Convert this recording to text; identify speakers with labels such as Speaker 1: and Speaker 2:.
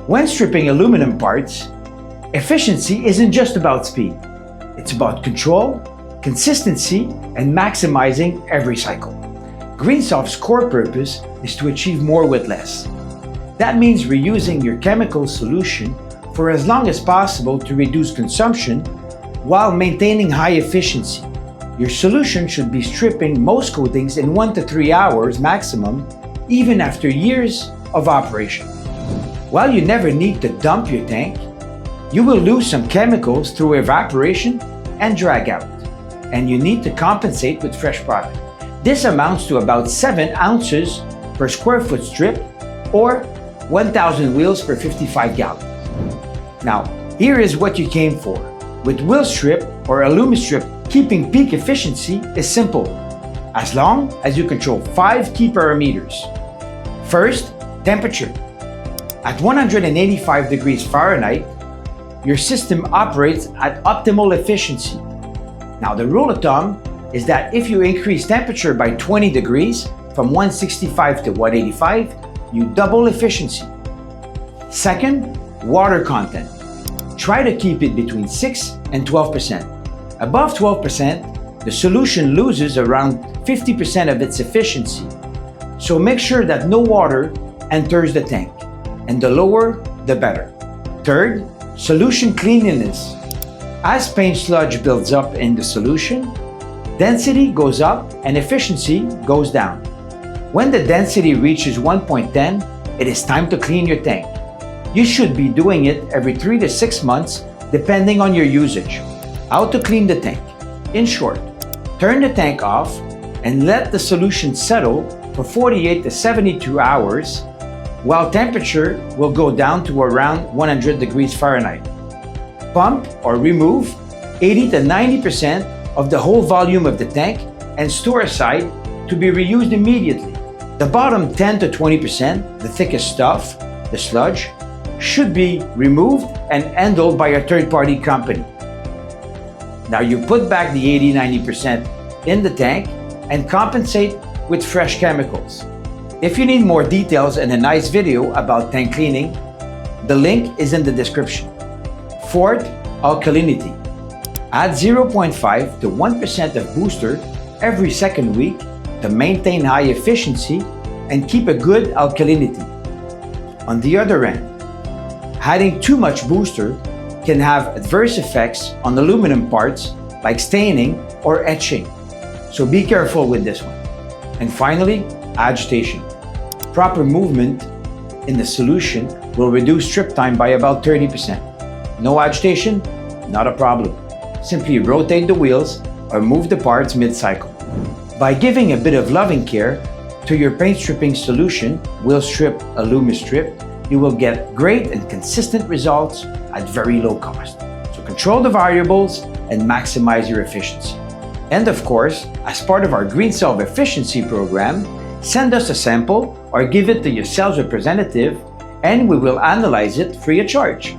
Speaker 1: When stripping aluminum parts, efficiency isn't just about speed. It's about control, consistency, and maximizing every cycle. Greensolv's core purpose is to achieve more with less. That means reusing your chemical solution for as long as possible to reduce consumption while maintaining high efficiency. Your solution should be stripping most coatings in 1 to 3 hours maximum, even after years of operation. While you never need to dump your tank, you will lose some chemicals through evaporation and drag out, and you need to compensate with fresh product. This amounts to about 7 ounces per square foot strip or 1,000 wheels per 55 gallons. Now, here is what you came for. With Wheelstrip or Alumistrip, keeping peak efficiency is simple, as long as you control 5 key parameters. First, temperature. At 185 degrees Fahrenheit, your system operates at optimal efficiency. Now, the rule of thumb is that if you increase temperature by 20 degrees, from 165 to 185, you double efficiency. Second, water content. Try to keep it between 6 and 12%. Above 12%, the solution loses around 50% of its efficiency. So make sure that no water enters the tank, and the lower, the better. Third, solution cleanliness. As paint sludge builds up in the solution, density goes up and efficiency goes down. When the density reaches 1.10, it is time to clean your tank. You should be doing it every 3 to 6 months, depending on your usage. How to clean the tank? In short, turn the tank off and let the solution settle for 48 to 72 hours, while temperature will go down to around 100 degrees Fahrenheit. Pump or remove 80 to 90% of the whole volume of the tank and store aside to be reused immediately. The bottom 10 to 20%, the thickest stuff, the sludge, should be removed and handled by a third-party company. Now you put back the 80-90% in the tank and compensate with fresh chemicals. If you need more details and a nice video about tank cleaning, the link is in the description. Fourth, alkalinity. Add 0.5 to 1% of booster every second week to maintain high efficiency and keep a good alkalinity. On the other end, adding too much booster can have adverse effects on aluminum parts like staining or etching. So be careful with this one. And finally, agitation. Proper movement in the solution will reduce strip time by about 30%. No agitation? Not a problem. Simply rotate the wheels or move the parts mid-cycle. By giving a bit of loving care to your paint stripping solution, Wheelstrip, Alumistrip, you will get great and consistent results at very low cost. So control the variables and maximize your efficiency. And of course, as part of our Greensolv efficiency program, send us a sample or give it to your sales representative and we will analyze it free of charge.